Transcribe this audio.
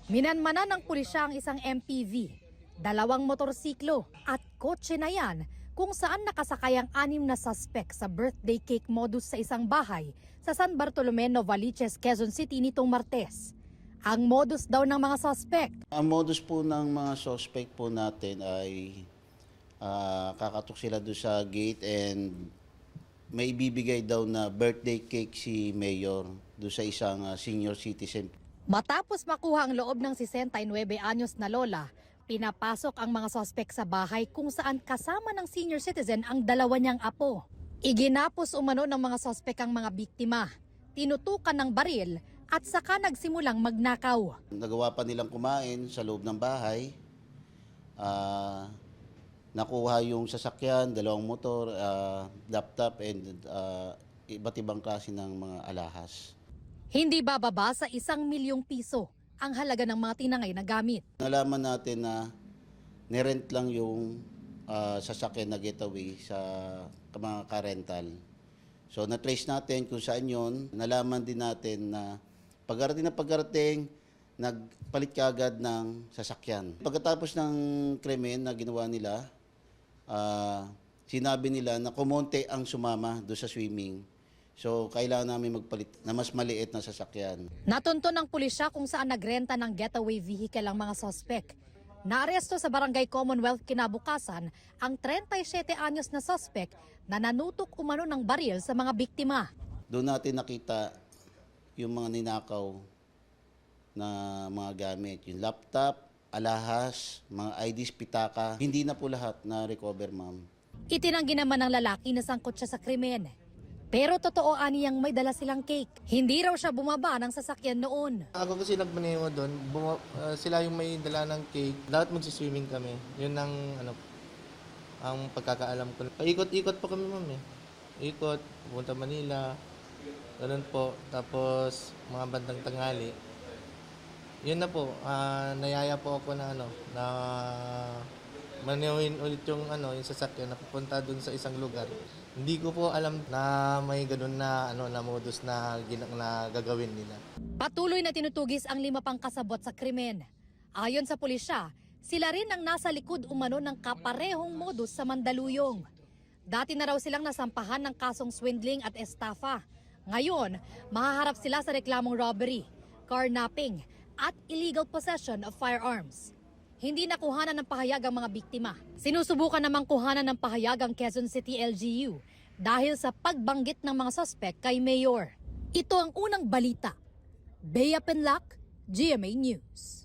Minanmanan ng pulisya ang isang MPV, dalawang motorsiklo at kotse na yan kung saan nakasakay ang 6 na suspect sa birthday cake modus sa isang bahay sa San Bartolome, Novaliches, Quezon City nitong Martes. Ang modus daw ng mga suspect. Ang modus po ng mga suspect po natin ay kakatok sila doon sa gate and may ibibigay daw na birthday cake si Mayor doon sa isang senior citizen. Matapos makuha ang loob ng 69 anyos na lola, pinapasok ang mga suspect sa bahay kung saan kasama ng senior citizen ang dalawa niyang apo. Iginapos umano ng mga suspect ang mga biktima, tinutukan ng baril at saka nagsimulang magnakaw. Nagawa pa nilang kumain sa loob ng bahay. Nakuha yung sasakyan, dalawang motor, laptop and iba't ibang klase ng mga alahas. Hindi bababa sa 1 milyong piso ang halaga ng mga tinangay na gamit. Nalaman natin na nirent lang yung sasakyan na getaway sa mga ka-rental. So na-trace natin kung saan yun. Nalaman din natin na pagkarating, nagpalit kaagad ng sasakyan. Pagkatapos ng krimen na ginawa nila, sinabi nila na kumonte ang sumama doon sa swimming. So, kailangan namin magpalit na mas maliit na sasakyan. Natunto ng pulisya kung saan nagrenta ng getaway vehicle ang mga suspect. Naaresto sa Barangay Commonwealth kinabukasan ang 37 anyos na suspect na nanutok umano ng baril sa mga biktima. Doon natin nakita yung mga ninakaw na mga gamit. Yung laptop, alahas, mga IDs, pitaka. Hindi na po lahat na recover, ma'am. Itinanggi naman ng lalaki na sangkot siya sa krimen. Pero totoo aniyang may dala silang cake. Hindi raw siya bumaba ng sasakyan noon. Ako kasi nagmaneho doon, sila yung may dala ng cake. Dapat magsiswimming kami. Yun ang pagkakaalam ko. Paikot-ikot po kami, ma'am eh. Ikot, pupunta Manila, ganun po. Tapos mga bandang tanghali. Yun na po, nayaya po ako na manehuin ulit yung sasakyan na pupunta doon sa isang lugar. Hindi ko po alam na may ganun na modus na gagawin nila. Patuloy na tinutugis ang 5 pang kasabot sa krimen. Ayon sa pulisya, sila rin ang nasa likod umano ng kaparehong modus sa Mandaluyong. Dati na raw silang nasampahan ng kasong swindling at estafa. Ngayon, mahaharap sila sa reklamong robbery, carnapping at illegal possession of firearms. Hindi nakuhanan ng pahayag ang mga biktima. Sinusubukan namang kuhanan ng pahayag ang Quezon City LGU dahil sa pagbanggit ng mga suspect kay Mayor. Ito ang unang balita. Bea Penlac, GMA News.